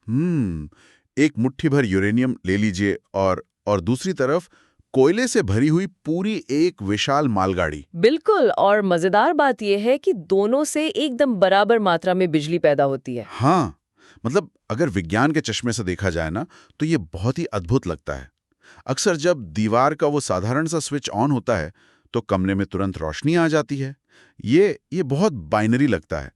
एक मुट्ठी भर यूरेनियम ले लीजिए और दूसरी तरफ कोयले से भरी हुई पूरी एक विशाल मालगाड़ी। बिल्कुल, और मजेदार बात यह है कि दोनों से एकदम बराबर मात्रा में बिजली पैदा होती है। हाँ, मतलब अगर विज्ञान के चश्मे से देखा जाए ना, तो ये बहुत ही अद्भुत लगता है। अक्सर जब दीवार का वो साधारण सा स्विच ऑन होता है, तो कमरे में तुरंत रोशनी आ जाती है। ये बहुत बाइनरी लगता है।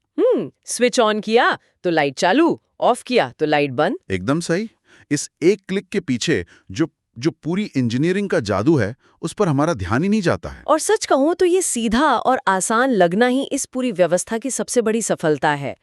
स्विच ऑन किया तो लाइट चालू, ऑफ किया तो लाइट बंद। एकदम सही। इस एक क्लिक के पीछे जो जो पूरी इंजीनियरिंग का जादू है, उस पर हमारा ध्यान ही नहीं जाता है। और सच कहूं तो ये सीधा और आसान लगना ही इस पूरी व्यवस्था की सबसे बड़ी सफलता है।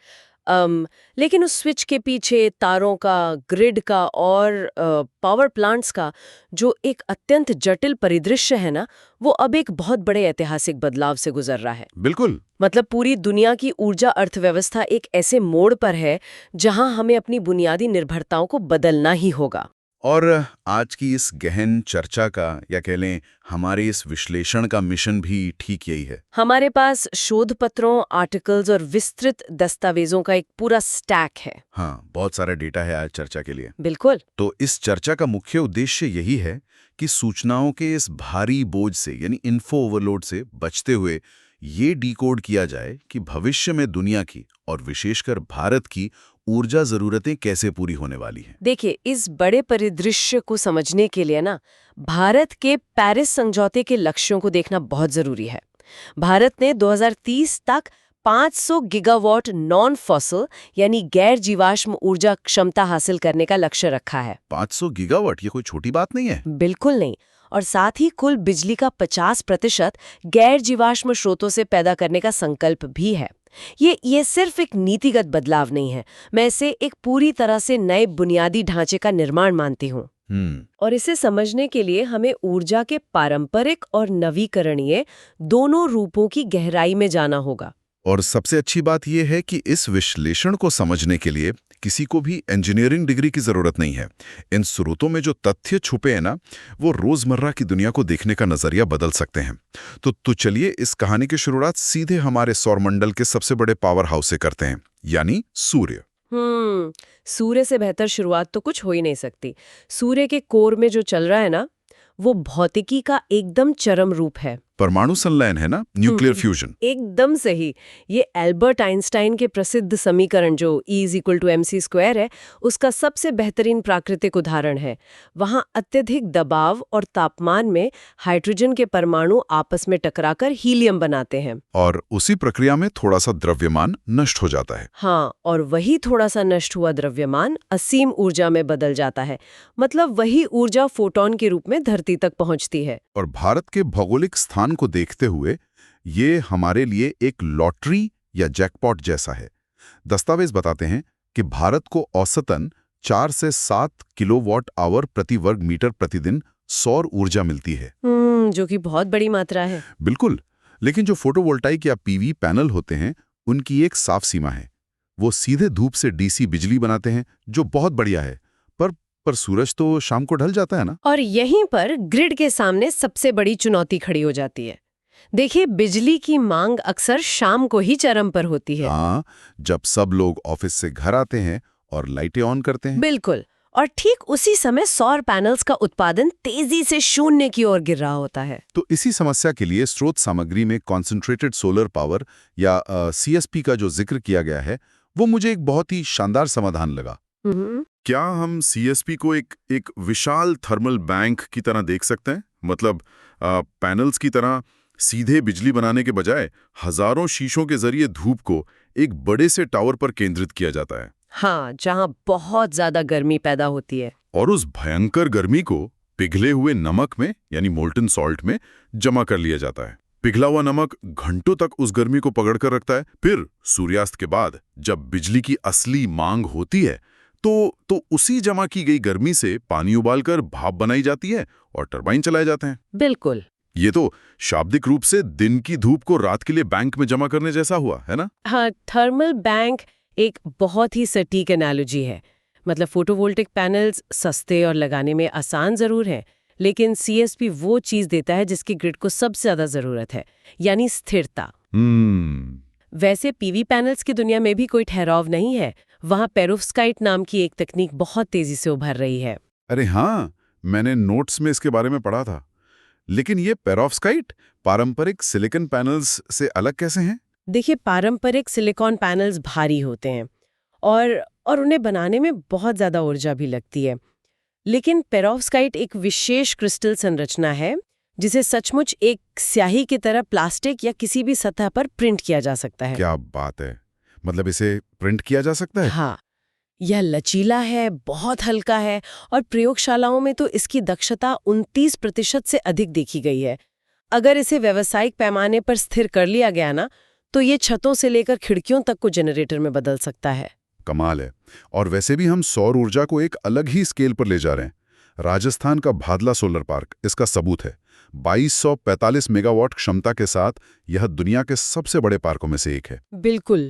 लेकिन उस स्विच के पीछे तारों का, ग्रिड का और पावर प्लांट्स का जो एक अत्यंत जटिल परिदृश्य है ना, वो अब एक बहुत बड़े ऐतिहासिक बदलाव से गुजर रहा है। बिल्कुल। मतलब पूरी दुनिया की ऊर्जा अर्थव्यवस्था एक ऐसे मोड़ पर है जहां हमें अपनी बुनियादी निर्भरताओं को बदलना ही होगा। और आज की इस गहन चर्चा का, या कह लें हमारे इस विश्लेषण का मिशन भी ठीक यही है। हमारे पास शोध पत्रों, आर्टिकल्स और विस्तृत दस्तावेजों का एक पूरा स्टैक है। हाँ, बहुत सारा डेटा है आज चर्चा के लिए। बिल्कुल। तो इस चर्चा का मुख्य उद्देश्य यही है कि सूचनाओं के इस भारी बोझ से, यानी इन्फो ओवरलोड से बचते हुए ये डिकोड किया जाए कि भविष्य में दुनिया की और विशेषकर भारत की ऊर्जा जरूरतें कैसे पूरी होने वाली हैं। देखिए, इस बड़े परिदृश्य को समझने के लिए ना, भारत के पेरिस समझौते के लक्ष्यों को देखना बहुत जरूरी है। भारत ने 2030 तक 500 गीगावाट नॉन फॉसिल यानी गैर जीवाश्म ऊर्जा क्षमता हासिल करने का लक्ष्य रखा है। 500 गीगावाट, ये कोई छोटी बात नहीं है। बिल्कुल नहीं। और साथ ही कुल बिजली का 50% गैर जीवाश्म स्रोतों से पैदा करने का संकल्प भी है। ये सिर्फ एक नीतिगत बदलाव नहीं है, मैं इसे एक पूरी तरह से नए बुनियादी ढांचे का निर्माण मानती हूँ। और इसे समझने के लिए हमें ऊर्जा के पारंपरिक और नवीकरणीय दोनों रूपों की गहराई में जाना होगा। और सबसे अच्छी बात यह है कि इस विश्लेषण को समझने के लिए किसी को भी इंजीनियरिंग डिग्री की जरूरत नहीं है। इन स्रोतों में जो तथ्य छुपे हैं ना, वो रोजमर्रा की दुनिया को देखने का नजरिया बदल सकते हैं। तो चलिए इस कहानी की शुरुआत सीधे हमारे सौरमंडल के सबसे बड़े पावर हाउस से करते हैं, यानी सूर्य। सूर्य से बेहतर शुरुआत तो कुछ हो ही नहीं सकती। सूर्य के कोर में जो चल रहा है ना, वो भौतिकी का एकदम चरम रूप है। परमाणु संलयन है ना, न्यूक्लियर फ्यूजन। एकदम सही। ये एल्बर्ट आइंस्टाइन के प्रसिद्ध समीकरण जो E=mc² है, उसका सबसे बेहतरीन प्राकृतिक उदाहरण है। वहाँ अत्यधिक दबाव और तापमान में हाइड्रोजन के परमाणु आपस में टकराकर हीलियम बनाते हैं, और उसी प्रक्रिया में थोड़ा सा द्रव्यमान नष्ट हो जाता है। हाँ, और वही थोड़ा सा नष्ट हुआ द्रव्यमान असीम ऊर्जा में बदल जाता है। मतलब वही ऊर्जा फोटोन के रूप में धरती तक पहुंचती है। और भारत के भौगोलिक स्थान को देखते हुए ये हमारे लिए एक लॉटरी या जैकपॉट जैसा है। दस्तावेज बताते हैं कि भारत को औसतन 4 से 7 किलोवाट आवर प्रति वर्ग मीटर प्रतिदिन सौर ऊर्जा मिलती है, जो कि बहुत बड़ी मात्रा है। बिल्कुल। लेकिन जो फोटोवोल्टाइक या पीवी पैनल होते हैं, उनकी एक साफ सीमा है। वो सीधे धूप से डीसी बिजली बनाते हैं, जो बहुत बढ़िया है, पर सूरज तो शाम को ढल जाता है ना। और यहीं पर ग्रिड के सामने सबसे बड़ी चुनौती खड़ी हो जाती है। देखिए, बिजली की मांग अक्सर शाम को ही चरम पर होती है। हाँ, जब सब लोग ऑफिस से घर आते हैं और लाइटें ऑन करते हैं। बिल्कुल। और ठीक उसी समय सौर पैनल्स का उत्पादन तेजी से शून्य की ओर गिर रहा होता है। तो इसी समस्या के लिए स्रोत सामग्री में कॉन्सेंट्रेटेड सोलर पावर या CSP का जो जिक्र किया गया है, वो मुझे एक बहुत ही शानदार समाधान लगा। क्या हम CSP को एक विशाल थर्मल बैंक की तरह देख सकते हैं? मतलब पैनल्स की तरह सीधे बिजली बनाने के बजाय हजारों शीशों के जरिए धूप को एक बड़े से टावर पर केंद्रित किया जाता है। हाँ, जहाँ बहुत ज्यादा गर्मी पैदा होती है। और उस भयंकर गर्मी को पिघले हुए नमक में, यानी मोल्टन सॉल्ट में जमा कर लिया जाता है। पिघला हुआ नमक घंटों तक उस गर्मी को पकड़कर रखता है। फिर सूर्यास्त के बाद जब बिजली की असली मांग होती है, तो उसी जमा की गई गर्मी से पानी उबालकर भाप बनाई जाती है और टरबाइन चलाए जाते हैं। बिल्कुल। ये तो शाब्दिक रूप से दिन की धूप को रात के लिए बैंक में जमा करने जैसा हुआ, है ना? हाँ, थर्मल बैंक एक बहुत ही सटीक एनालॉजी है। मतलब फोटोवोल्टिक पैनल्स सस्ते और लगाने में आसान जरूर है, लेकिन CSP वो चीज देता है जिसकी ग्रिड को सबसे ज्यादा जरूरत है, यानी स्थिरता। वैसे PV पैनल्स की दुनिया में भी कोई ठहराव नहीं है, वहाँ पेरोव्स्काइट नाम की एक तकनीक बहुत तेजी से उभर रही है। अरे हाँ, मैंने नोट्स में इसके बारे में पढ़ा था। लेकिन ये पेरोव्स्काइट पारंपरिक सिलिकॉन पैनल्स से अलग कैसे हैं? देखिए, पारंपरिक सिलिकॉन पैनल्स भारी होते हैं और उन्हें बनाने में बहुत ज़्यादा ऊर्जा भी लगती है। लेकिन पेरोव्स्काइट एक विशेष क्रिस्टल संरचना है जिसे सचमुच एक स्याही की तरह प्लास्टिक या किसी भी सतह पर प्रिंट किया जा सकता है। क्या बात है! मतलब इसे प्रिंट किया जा सकता है? हाँ, यह लचीला है, बहुत हल्का है और प्रयोगशालाओं में तो इसकी दक्षता 29% से अधिक देखी गई है। अगर इसे व्यावसायिक पैमाने पर स्थिर कर लिया गया ना, तो ये छतों से लेकर खिड़कियों तक को जनरेटर में बदल सकता है। कमाल है। और वैसे भी हम सौर ऊर्जा को एक अलग ही स्केल पर ले जा रहे हैं। राजस्थान का भादला सोलर पार्क इसका सबूत है। 2245 मेगावाट क्षमता के साथ यह दुनिया के सबसे बड़े पार्कों में से एक है। बिल्कुल।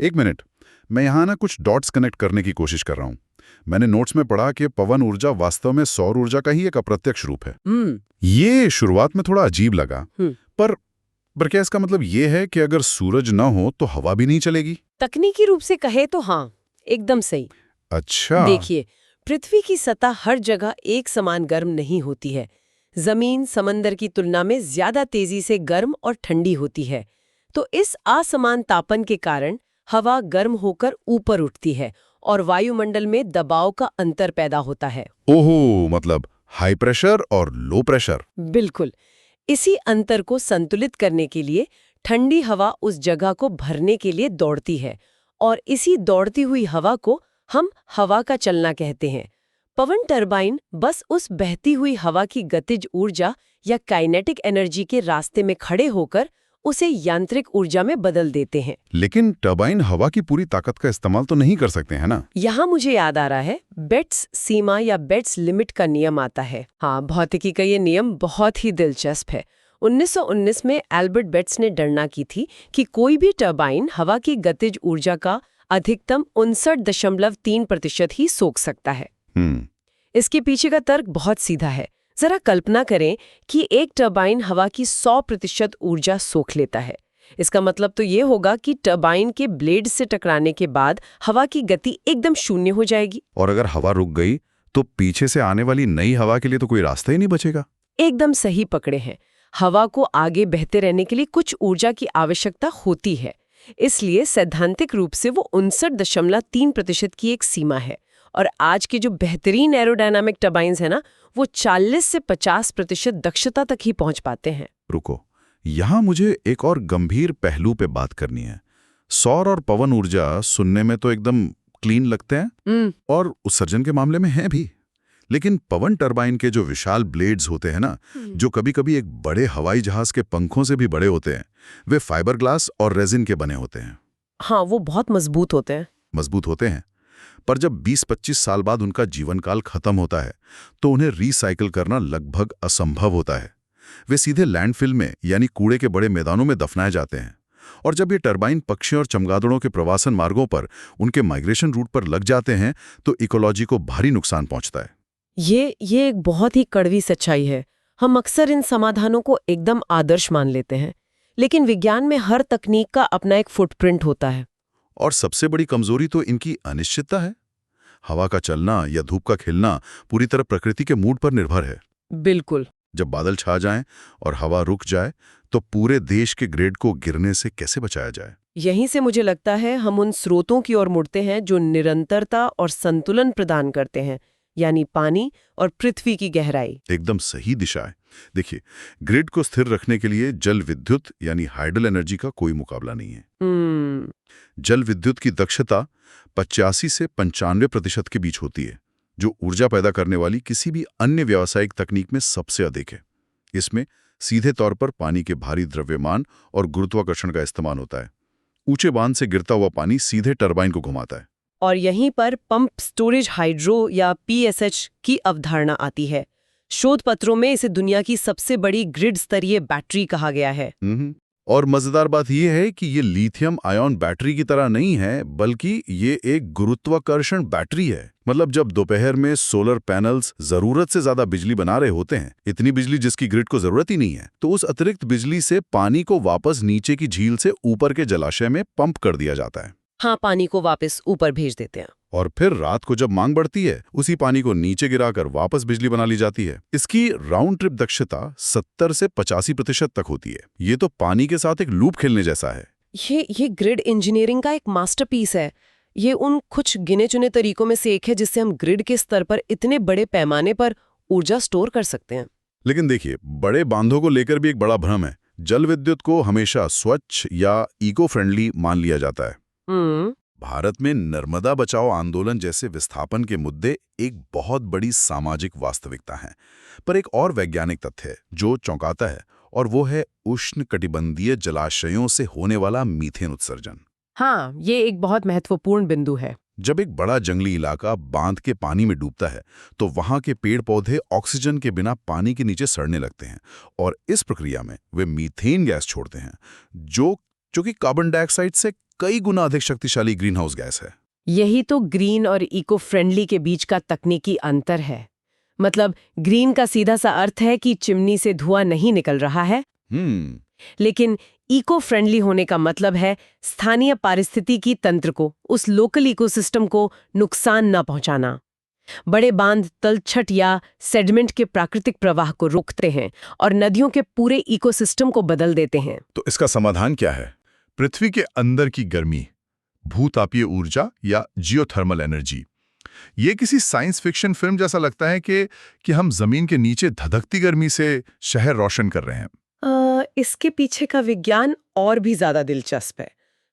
एक मिनट, मैं यहाँ ना कुछ डॉट्स कनेक्ट करने की कोशिश कर रहा हूँ। मैंने नोट्स में पढ़ा कि पवन ऊर्जा वास्तव में सौर ऊर्जा का ही एक अप्रत्यक्ष रूप है। ये शुरुआत में थोड़ा अजीब लगा, पर क्या इसका मतलब ये है कि अगर सूरज न हो तो हवा भी नहीं चलेगी? तकनीकी रूप से कहे तो हाँ, एकदम सही। अच्छा। देखिए, पृथ्वी की सतह हर जगह एक समान गर्म नहीं होती है। जमीन समंदर की तुलना में ज्यादा तेजी से गर्म और ठंडी होती है। तो इस असमान तापन के कारण हवा गर्म होकर ऊपर उठती है और वायुमंडल में दबाव का अंतर पैदा होता है। ओहो, मतलब हाई प्रेशर और लो प्रेशर। बिल्कुल। इसी अंतर को संतुलित करने के लिए ठंडी हवा उस जगह को भरने के लिए दौड़ती है और इसी दौड़ती हुई हवा को हम हवा का चलना कहते हैं। पवन टरबाइन बस उस बहती हुई हवा की गतिज ऊर्जा या काइनेटिक एनर्जी के रास्ते में खड़े होकर उसे यांत्रिक ऊर्जा में बदल देते हैं। लेकिन टरबाइन हवा की पूरी ताकत का इस्तेमाल तो नहीं कर सकते हैं ना? यहाँ मुझे याद आ रहा है, बेट्स सीमा या बेट्स लिमिट का नियम आता है। हाँ, भौतिकी का ये नियम बहुत ही दिलचस्प है। 1919 में एल्बर्ट बेट्स ने गणना की थी कि कोई भी टरबाइन हवा की गतिज ऊर्जा का अधिकतम 59.3% ही सोख सकता है। इसके पीछे का तर्क बहुत सीधा है। जरा कल्पना करें कि एक टरबाइन हवा की 100% ऊर्जा सोख लेता है। इसका मतलब तो ये होगा कि टरबाइन के ब्लेड से टकराने के बाद हवा की गति एकदम शून्य हो जाएगी। और अगर हवा रुक गई तो पीछे से आने वाली नई हवा के लिए तो कोई रास्ता ही नहीं बचेगा। एकदम सही पकड़े हैं। हवा को आगे बहते रहने के लिए कुछ ऊर्जा की आवश्यकता होती है। इसलिए सैद्धांतिक रूप से वो 59.3% की एक सीमा है। और आज के जो बेहतरीन एरोडायनामिक टरबाइन्स है ना, वो 40 से 50% दक्षता तक ही पहुंच पाते हैं। रुको, यहाँ मुझे एक और गंभीर पहलू पे बात करनी है। सौर और पवन ऊर्जा सुनने में तो एकदम क्लीन लगते हैं और उत्सर्जन के मामले में हैं भी, लेकिन पवन टरबाइन के जो विशाल ब्लेड्स होते हैं ना, जो कभी-कभी एक बड़े हवाई जहाज के पंखों से भी बड़े होते हैं, वे फाइबर ग्लास और रेजिन के बने होते हैं। हाँ, वो बहुत मजबूत होते हैं। मजबूत होते हैं, पर जब 20-25 साल बाद उनका जीवन काल खत्म होता है तो उन्हें रिसाइकिल करना लगभग असंभव होता है। वे सीधे लैंडफिल में यानी कूड़े के बड़े मैदानों में दफनाए जाते हैं। और जब ये टरबाइन पक्षियों और चमगादड़ों के प्रवासन मार्गों पर उनके माइग्रेशन रूट पर लग जाते हैं तो इकोलॉजी को भारी नुकसान पहुंचता है। ये एक बहुत ही कड़वी सच्चाई है। हम अक्सर इन समाधानों को एकदम आदर्श मान लेते हैं, लेकिन विज्ञान में हर तकनीक का अपना एक फुटप्रिंट होता है। और सबसे बड़ी कमजोरी तो इनकी अनिश्चितता है। हवा का चलना या धूप का खिलना पूरी तरह प्रकृति के मूड पर निर्भर है। बिल्कुल। जब बादल छा जाएं और हवा रुक जाए तो पूरे देश के ग्रिड को गिरने से कैसे बचाया जाए? यहीं से मुझे लगता है हम उन स्रोतों की ओर मुड़ते हैं जो निरंतरता और संतुलन प्रदान करते हैं, यानी पानी और पृथ्वी की गहराई। एकदम सही दिशा है। देखिए, ग्रिड को स्थिर रखने के लिए जल विद्युत यानी हाइडल एनर्जी का कोई मुकाबला नहीं है। जल विद्युत की दक्षता 85 से 95% के बीच होती है, जो ऊर्जा पैदा करने वाली किसी भी अन्य व्यावसायिक तकनीक में सबसे अधिक है। इसमें सीधे तौर पर पानी के भारी द्रव्यमान और गुरुत्वाकर्षण का इस्तेमाल होता है। ऊंचे बांध से गिरता हुआ पानी सीधे टरबाइन को घुमाता है। और यहीं पर पंप स्टोरेज हाइड्रो या PSH की अवधारणा आती है। शोध पत्रों में इसे दुनिया की सबसे बड़ी ग्रिड स्तरीय बैटरी कहा गया है। और मजेदार बात यह है कि ये लिथियम आयन बैटरी की तरह नहीं है, बल्कि ये एक गुरुत्वाकर्षण बैटरी है। मतलब जब दोपहर में सोलर पैनल्स जरूरत से ज्यादा बिजली बना रहे होते हैं, इतनी बिजली जिसकी ग्रिड को जरूरत ही नहीं है, तो उस अतिरिक्त बिजली से पानी को वापस नीचे की झील से ऊपर के जलाशय में पंप कर दिया जाता है। हाँ, पानी को वापस ऊपर भेज देते हैं। और फिर रात को जब मांग बढ़ती है, उसी पानी को नीचे गिराकर वापस बिजली बना ली जाती है। इसकी राउंड ट्रिप दक्षता 70 से 85% तक होती है। ये तो पानी के साथ एक लूप खेलने जैसा है। ये ग्रिड इंजीनियरिंग का एक मास्टरपीस है। ये उन कुछ गिने चुने तरीकों में से एक है जिससे हम ग्रिड के स्तर पर इतने बड़े पैमाने पर ऊर्जा स्टोर कर सकते हैं। लेकिन देखिए, बड़े बांधों को लेकर भी एक बड़ा भ्रम है। जल विद्युत को हमेशा स्वच्छ या इको फ्रेंडली मान लिया जाता है। भारत में नर्मदा बचाओ आंदोलन जैसे विस्थापन के मुद्दे एक बहुत बड़ी सामाजिक वास्तविकता हैं। पर एक और वैज्ञानिक तथ्य है जो चौंकाता है, और वो है उष्णकटिबंधीय जलाशयों से होने वाला मीथेन उत्सर्जन। हाँ, ये एक बहुत महत्वपूर्ण बिंदु है। जब एक बड़ा जंगली इलाका बांध के पानी में डूबता है, तो वहां के पेड़ पौधे ऑक्सीजन के बिना पानी के नीचे सड़ने लगते हैं, और इस प्रक्रिया में वे मीथेन गैस छोड़ते हैं, जो कि कार्बन डाइऑक्साइड से कई गुना अधिक शक्तिशाली ग्रीन हाउस गैस है। यही तो ग्रीन और इको फ्रेंडली के बीच का तकनीकी अंतर है। मतलब ग्रीन का सीधा सा अर्थ है कि चिमनी से धुआं नहीं निकल रहा है, लेकिन इको फ्रेंडली होने का मतलब है स्थानीय पारिस्थितिकी तंत्र को, उस लोकल इकोसिस्टम को नुकसान न पहुंचाना। बड़े बांध तलछट या सेडिमेंट के प्राकृतिक प्रवाह को रोकते हैं और नदियों के पूरे इकोसिस्टम को बदल देते हैं। तो इसका समाधान क्या है? पृथ्वी के अंदर की गर्मी, भूतापीय ऊर्जा या जियोथर्मल एनर्जी। ये किसी साइंस फिक्शन फिल्म जैसा लगता है कि हम जमीन के नीचे धधकती गर्मी से शहर रोशन कर रहे हैं। इसके पीछे का विज्ञान और भी ज्यादा दिलचस्प है।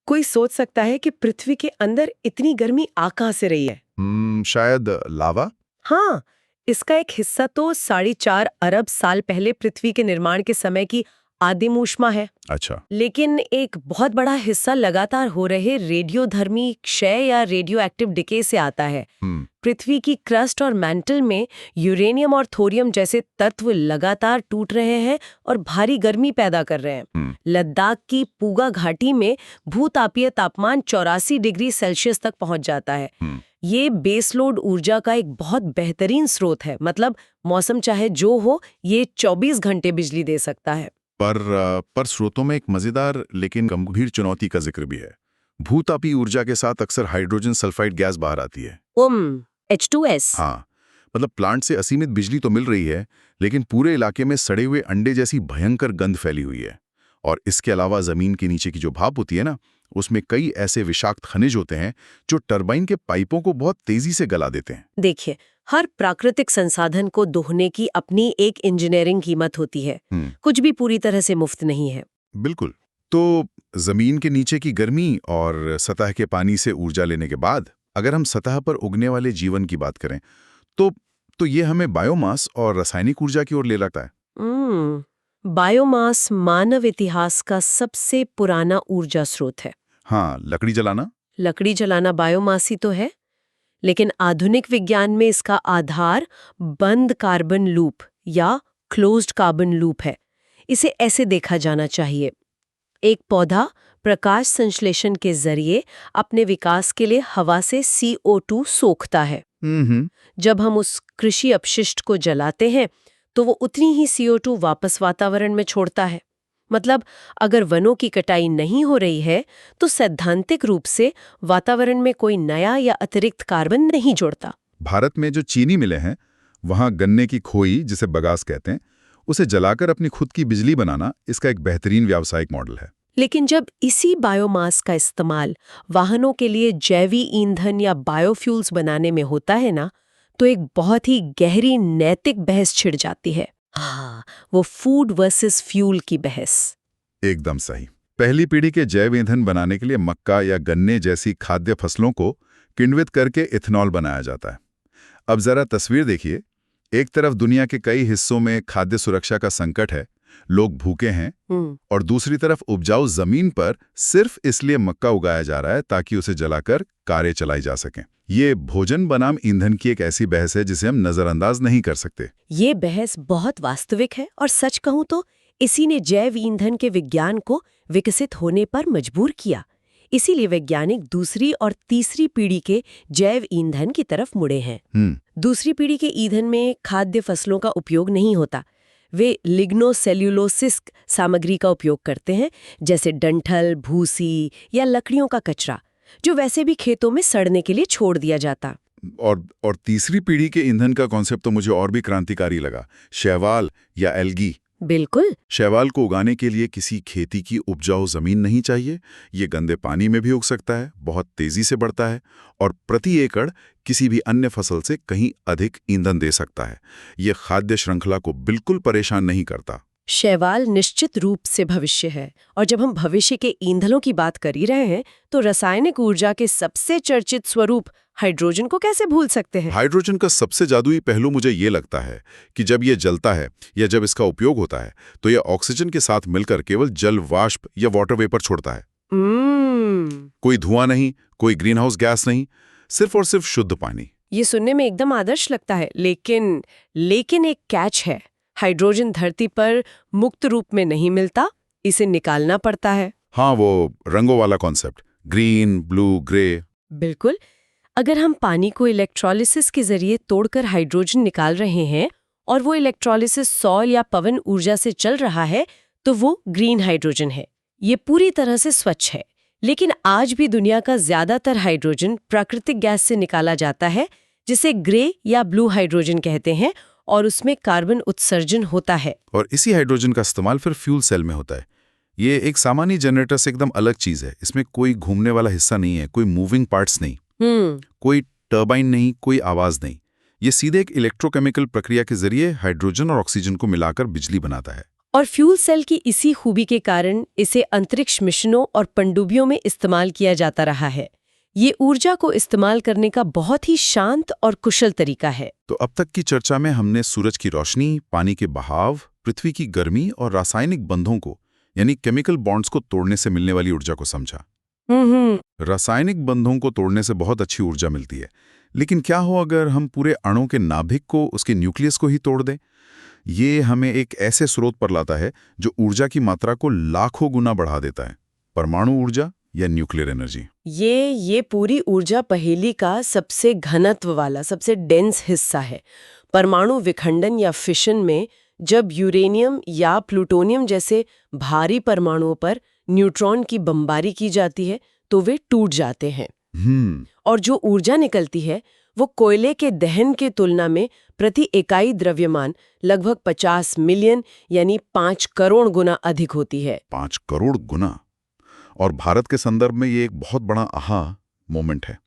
कोई सोच सकता है कि पृथ्वी के अंदर इतनी गर्मी आ कहां से रही है? शायद लावा? हाँ, इसका एक हिस्सा तो 4.5 अरब साल पहले पृथ्वी के निर्माण के समय की आदिम ऊष्मा है। अच्छा। लेकिन एक बहुत बड़ा हिस्सा लगातार हो रहे रेडियोधर्मी क्षय या रेडियो एक्टिव डिके से आता है। पृथ्वी की क्रस्ट और मैंटल में यूरेनियम और थोरियम जैसे तत्व लगातार टूट रहे हैं और भारी गर्मी पैदा कर रहे हैं। लद्दाख की पूगा घाटी में भूतापीय तापमान 84 डिग्री सेल्सियस तक पहुंच जाता है। ये बेसलोड ऊर्जा का एक बहुत बेहतरीन स्रोत है। मतलब मौसम चाहे जो हो, ये 24 घंटे बिजली दे सकता है। पर स्रोतों में एक मजेदार लेकिन गंभीर चुनौती का जिक्र भी है। भूतापीय ऊर्जा के साथ अक्सर हाइड्रोजन सल्फाइड गैस बाहर आती है। H2S। हाँ, मतलब प्लांट से असीमित बिजली तो मिल रही है, लेकिन पूरे इलाके में सड़े हुए अंडे जैसी भयंकर गंध फैली हुई है। और इसके अलावा जमीन के नीचे की जो भाप होती है ना, उसमें कई ऐसे विषाक्त खनिज होते हैं जो टरबाइन के पाइपों को बहुत तेजी से गला देते हैं। देखिए, हर प्राकृतिक संसाधन को दोहने की अपनी एक इंजीनियरिंग कीमत होती है। कुछ भी पूरी तरह से मुफ्त नहीं है। बिल्कुल। तो जमीन के नीचे की गर्मी और सतह के पानी से ऊर्जा लेने के बाद अगर हम सतह पर उगने वाले जीवन की बात करें, तो ये हमें बायोमास और रासायनिक ऊर्जा की ओर ले जाता है। बायोमास मानव इतिहास का सबसे पुराना ऊर्जा स्रोत है। हाँ, लकड़ी जलाना बायोमास ही तो है। लेकिन आधुनिक विज्ञान में इसका आधार बंद कार्बन लूप या क्लोज्ड कार्बन लूप है। इसे ऐसे देखा जाना चाहिए। एक पौधा प्रकाश संश्लेषण के जरिए अपने विकास के लिए हवा से CO2 सोखता है। जब हम उस कृषि अपशिष्ट को जलाते हैं तो वो उतनी ही CO2 वापस वातावरण में छोड़ता है। मतलब अगर वनों की कटाई नहीं हो रही है तो सैद्धांतिक रूप से वातावरण में कोई नया या अतिरिक्त कार्बन नहीं जोड़ता। भारत में जो चीनी मिलें हैं, वहाँ गन्ने की खोई, जिसे बगास कहते हैं, उसे जलाकर अपनी खुद की बिजली बनाना इसका एक बेहतरीन व्यावसायिक मॉडल है। लेकिन जब इसी बायोमास का इस्तेमाल वाहनों के लिए जैविक ईंधन या बायोफ्यूल्स बनाने में होता है ना, तो एक बहुत ही गहरी नैतिक बहस छिड़ जाती है। हाँ, वो फूड वर्सेस फ्यूल की बहस। एकदम सही। पहली पीढ़ी के जैव ईंधन बनाने के लिए मक्का या गन्ने जैसी खाद्य फसलों को किण्वित करके इथेनॉल बनाया जाता है। अब जरा तस्वीर देखिए। एक तरफ दुनिया के कई हिस्सों में खाद्य सुरक्षा का संकट है, लोग भूखे हैं, और दूसरी तरफ उपजाऊ जमीन पर सिर्फ इसलिए मक्का उगाया जा रहा है ताकि उसे जलाकर कारें चलाई जा सकें। ये भोजन बनाम ईंधन की एक ऐसी बहस है जिसे हम नजरअंदाज नहीं कर सकते। ये बहस बहुत वास्तविक है, और सच कहूं तो इसी ने जैव ईंधन के विज्ञान को विकसित होने पर मजबूर किया। इसीलिए वैज्ञानिक दूसरी और तीसरी पीढ़ी के जैव ईंधन की तरफ मुड़े हैं। दूसरी पीढ़ी के ईंधन में खाद्य फसलों का उपयोग नहीं होता। वे लिग्नोसेल्यूलोसिक सामग्री का उपयोग करते हैं, जैसे डंठल, भूसी या लकड़ियों का कचरा। जो वैसे भी खेतों में सड़ने के लिए छोड़ दिया जाता। और तीसरी पीढ़ी के ईंधन का कॉन्सेप्ट तो मुझे और भी क्रांतिकारी लगा, शैवाल या एल्गी। बिल्कुल। शैवाल को उगाने के लिए किसी खेती की उपजाऊ जमीन नहीं चाहिए। ये गंदे पानी में भी उग सकता है, बहुत तेजी से बढ़ता है और प्रति एकड़ किसी भी अन्य फसल से कहीं अधिक ईंधन दे सकता है। ये खाद्य श्रृंखला को बिल्कुल परेशान नहीं करता। शैवाल निश्चित रूप से भविष्य है, और जब हम भविष्य के ईंधनों की बात कर ही रहे हैं तो रासायनिक ऊर्जा के सबसे चर्चित स्वरूप हाइड्रोजन को कैसे भूल सकते हैं। हाइड्रोजन का सबसे जादुई पहलू मुझे ये लगता है कि जब ये जलता है या जब इसका उपयोग होता है तो ये ऑक्सीजन के साथ मिलकर केवल जल वाष्प या वाटर वेपर छोड़ता है। कोई धुआं नहीं, कोई ग्रीन हाउस गैस नहीं, सिर्फ और सिर्फ शुद्ध पानी। ये सुनने में एकदम आदर्श लगता है, लेकिन एक कैच है। हाइड्रोजन धरती पर मुक्त रूप में नहीं मिलता, इसे निकालना पड़ता है। हाँ, वो रंगों वाला कॉन्सेप्ट, ग्रीन, ब्लू, ग्रे। बिल्कुल। अगर हम पानी को इलेक्ट्रोलिसिस के जरिए तोड़कर हाइड्रोजन निकाल रहे हैं और वो इलेक्ट्रोलिसिस सौर या पवन ऊर्जा से चल रहा है तो वो ग्रीन हाइड्रोजन है। ये पूरी तरह से स्वच्छ है। लेकिन आज भी दुनिया का ज्यादातर हाइड्रोजन प्राकृतिक गैस से निकाला जाता है, जिसे ग्रे या ब्लू हाइड्रोजन कहते हैं, और उसमें कार्बन उत्सर्जन होता है। और इसी हाइड्रोजन का इस्तेमाल फिर फ्यूल सेल में होता है। ये एक सामान्य जनरेटर से एकदम अलग चीज है। इसमें कोई घूमने वाला हिस्सा नहीं है, कोई मूविंग पार्ट्स नहीं, कोई टर्बाइन नहीं, कोई आवाज नहीं। ये सीधे एक इलेक्ट्रोकेमिकल प्रक्रिया के जरिए हाइड्रोजन और ऑक्सीजन को मिलाकर बिजली बनाता है। और फ्यूल सेल की इसी खूबी के कारण इसे अंतरिक्ष मिशनों और पनडुब्बियों में इस्तेमाल किया जाता रहा है। ये ऊर्जा को इस्तेमाल करने का बहुत ही शांत और कुशल तरीका है। तो अब तक की चर्चा में हमने सूरज की रोशनी, पानी के बहाव, पृथ्वी की गर्मी और रासायनिक बंधों को, यानी केमिकल बॉन्ड्स को तोड़ने से मिलने वाली ऊर्जा को समझा। रासायनिक बंधों को तोड़ने से बहुत अच्छी ऊर्जा मिलती है, लेकिन क्या हो अगर हम पूरे अणु के नाभिक को, उसके न्यूक्लियस को ही तोड़ दें? ये हमें एक ऐसे स्रोत पर लाता है जो ऊर्जा की मात्रा को लाखों गुना बढ़ा देता है, परमाणु ऊर्जा या न्यूक्लियर एनर्जी। ये पूरी ऊर्जा पहेली का सबसे घनत्व वाला, सबसे डेंस हिस्सा है। परमाणु विखंडन या फिशन में जब यूरेनियम या प्लूटोनियम जैसे भारी परमाणुओं पर न्यूट्रॉन की बमबारी की जाती है तो वे टूट जाते हैं। और जो ऊर्जा निकलती है वो कोयले के दहन के तुलना में प्रति इकाई द्रव्यमान लगभग 50 मिलियन यानी 5 करोड़ गुना अधिक होती है। 5 करोड़ गुना। और भारत के संदर्भ में ये एक बहुत बड़ा आहा मोमेंट है।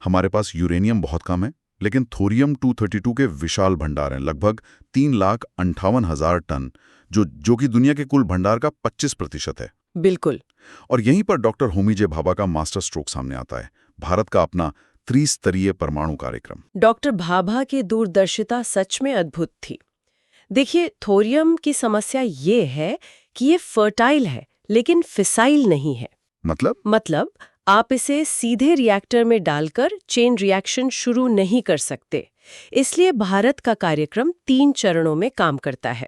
हमारे पास यूरेनियम बहुत कम है, लेकिन थोरियम 232 के विशाल भंडार हैं, लगभग 3,58,000 टन, जो कि दुनिया के कुल भंडार का 25% है। बिल्कुल। और यहीं पर डॉक्टर होमी जे भाभा का मास्टर स्ट्रोक सामने आता है, भारत का अपना त्रिस्तरीय परमाणु कार्यक्रम। डॉक्टर भाभा की दूरदर्शिता सच में अद्भुत थी। देखिए, थोरियम की समस्या ये है कि ये फर्टाइल है लेकिन फिसाइल नहीं है। मतलब आप इसे सीधे रिएक्टर में डालकर चेन रिएक्शन शुरू नहीं कर सकते। इसलिए भारत का कार्यक्रम 3 चरणों में काम करता है।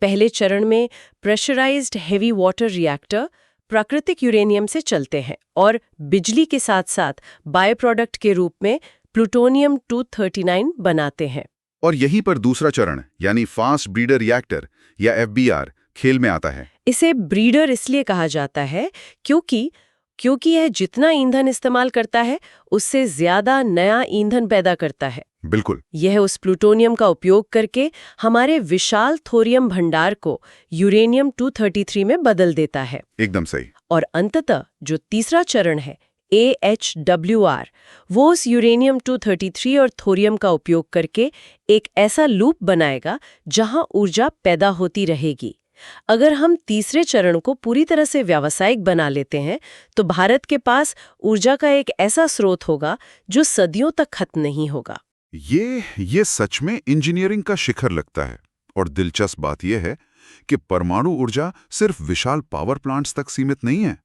पहले चरण में प्रेशराइज्ड हेवी वाटर रिएक्टर प्राकृतिक यूरेनियम से चलते हैं और बिजली के साथ साथ बाय प्रोडक्ट के रूप में प्लूटोनियम 239 बनाते हैं। और यहीं पर दूसरा चरण यानी फास्ट ब्रीडर रिएक्टर या FBR खेल में आता है। इसे ब्रीडर इसलिए कहा जाता है क्योंकि यह जितना ईंधन इस्तेमाल करता है उससे ज्यादा नया ईंधन पैदा करता है। बिल्कुल। यह उस प्लूटोनियम का उपयोग करके हमारे विशाल थोरियम भंडार को यूरेनियम 233 में बदल देता है। एकदम सही। और अंततः जो तीसरा चरण है AHWR, वो उस यूरेनियम 233 और थोरियम का उपयोग करके एक ऐसा लूप बनाएगा जहां ऊर्जा पैदा होती रहेगी। अगर हम तीसरे चरण को पूरी तरह से व्यावसायिक बना लेते हैं तो भारत के पास ऊर्जा का एक ऐसा स्रोत होगा जो सदियों तक खत्म नहीं होगा। ये सच में इंजीनियरिंग का शिखर लगता है। और दिलचस्प बात यह है कि परमाणु ऊर्जा सिर्फ विशाल पावर प्लांट्स तक सीमित नहीं है।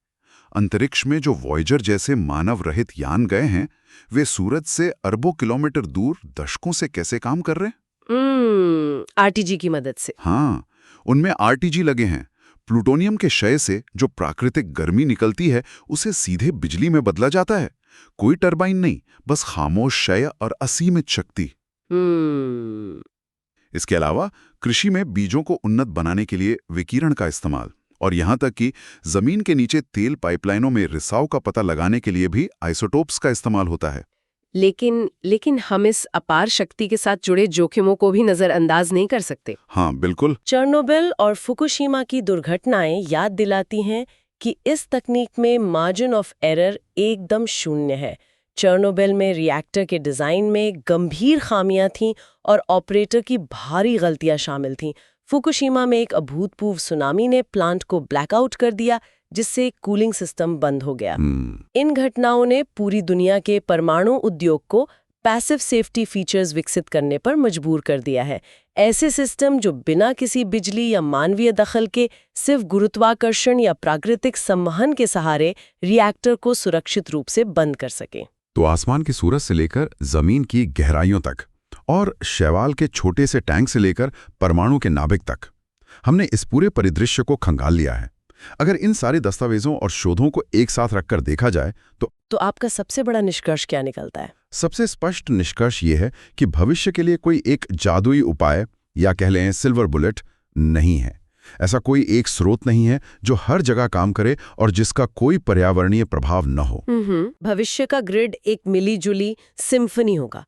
अंतरिक्ष में जो वॉयेजर जैसे मानव रहित यान गए हैं, वे सूरज से अरबों किलोमीटर दूर दशकों से कैसे काम कर रहे हैं? RTG की मदद से। हाँ, उनमें RTG लगे हैं। प्लूटोनियम के क्षय से जो प्राकृतिक गर्मी निकलती है उसे सीधे बिजली में बदला जाता है। कोई टरबाइन नहीं, बस खामोश क्षय और असीमित शक्ति। इसके अलावा कृषि में बीजों को उन्नत बनाने के लिए विकिरण का इस्तेमाल और यहाँ तक कि जमीन के नीचे तेल पाइपलाइनों में रिसाव का पता लगाने के लिए भी आइसोटोप्स का इस्तेमाल होता है। लेकिन हम इस अपार शक्ति के साथ जुड़े जोखिमों को भी नजरअंदाज नहीं कर सकते। हाँ बिल्कुल। चेर्नोबिल और फुकुशिमा की दुर्घटनाएं याद दिलाती हैं कि इस तकनीक में मार्जिन ऑफ एरर एकदम शून्य है। चेर्नोबिल में रिएक्टर के डिजाइन में गंभीर खामियां थीं और ऑपरेटर की भारी गलतियां शामिल थीं। फुकुशिमा में एक अभूतपूर्व सुनामी ने प्लांट को ब्लैकआउट कर दिया, जिससे कूलिंग सिस्टम बंद हो गया। इन घटनाओं ने पूरी दुनिया के परमाणु उद्योग को पैसिव सेफ्टी फीचर्स विकसित करने पर मजबूर कर दिया है। ऐसे सिस्टम जो बिना किसी बिजली या मानवीय दखल के सिर्फ गुरुत्वाकर्षण या प्राकृतिक संवहन के सहारे रिएक्टर को सुरक्षित रूप से बंद कर सके। तो आसमान की सूरज से लेकर जमीन की गहराइयों तक और शैवाल के छोटे से टैंक से लेकर परमाणु के नाभिक तक हमने इस पूरे परिदृश्य को खंगाल लिया है। अगर इन सारे दस्तावेजों और शोधों को एक साथ रखकर देखा जाए तो आपका सबसे बड़ा निष्कर्ष क्या निकलता है? सबसे स्पष्ट निष्कर्ष ये है कि भविष्य के लिए कोई एक जादुई उपाय या कह लें सिल्वर बुलेट नहीं है। ऐसा कोई एक स्रोत नहीं है जो हर जगह काम करे और जिसका कोई पर्यावरणीय प्रभाव न हो। भविष्य का ग्रिड एक मिली-जुली सिम्फनी होगा।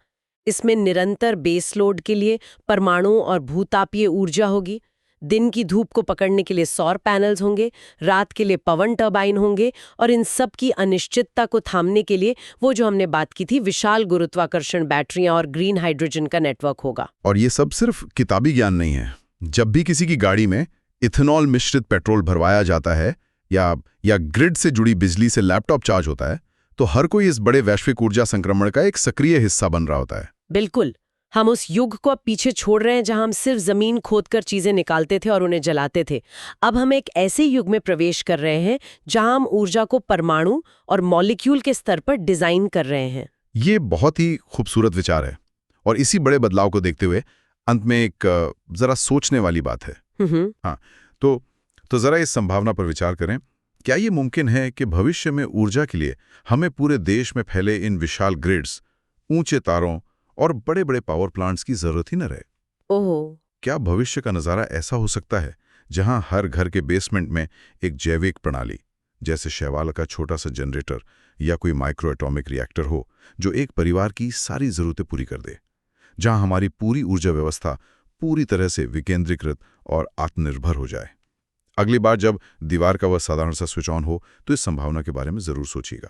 इसमें निरंतर बेसलोड के लिए परमाणु और भूतापीय ऊर्जा होगी, दिन की धूप को पकड़ने के लिए सौर पैनल्स होंगे, रात के लिए पवन टरबाइन होंगे और इन सब की अनिश्चितता को थामने के लिए वो जो हमने बात की थी विशाल गुरुत्वाकर्षण बैटरियां और ग्रीन हाइड्रोजन का नेटवर्क होगा। और ये सब सिर्फ किताबी ज्ञान नहीं है। जब भी किसी की गाड़ी में इथेनॉल मिश्रित पेट्रोल भरवाया जाता है या ग्रिड से जुड़ी बिजली से लैपटॉप चार्ज होता है, तो हर कोई इस बड़े वैश्विक ऊर्जा संक्रमण का एक सक्रिय हिस्सा बन रहा होता है। बिल्कुल, हम उस युग को अब पीछे छोड़ रहे हैं जहां हम सिर्फ जमीन खोदकर चीजें निकालते थे और उन्हें जलाते थे। अब हम एक ऐसे युग में प्रवेश कर रहे हैं जहां हम ऊर्जा को परमाणु और मॉलिक्यूल के स्तर पर डिजाइन कर रहे हैं। ये बहुत ही खूबसूरत विचार है और इसी बड़े बदलाव को देखते हुए अंत में एक जरा सोचने वाली बात है। हाँ, तो जरा इस संभावना पर विचार करें। क्या ये मुमकिन है कि भविष्य में ऊर्जा के लिए हमें पूरे देश में फैले इन विशाल ग्रिड्स, ऊंचे तारों और बड़े बड़े पावर प्लांट्स की जरूरत ही न रहे? ओह, क्या भविष्य का नजारा ऐसा हो सकता है जहां हर घर के बेसमेंट में एक जैविक प्रणाली जैसे शैवाल का छोटा सा जनरेटर या कोई माइक्रो एटॉमिक रिएक्टर हो जो एक परिवार की सारी जरूरतें पूरी कर दे, जहां हमारी पूरी ऊर्जा व्यवस्था पूरी तरह से विकेंद्रीकृत और आत्मनिर्भर हो जाए? अगली बार जब दीवार का वह साधारण सा स्विच ऑन हो तो इस संभावना के बारे में जरूर सोचिएगा।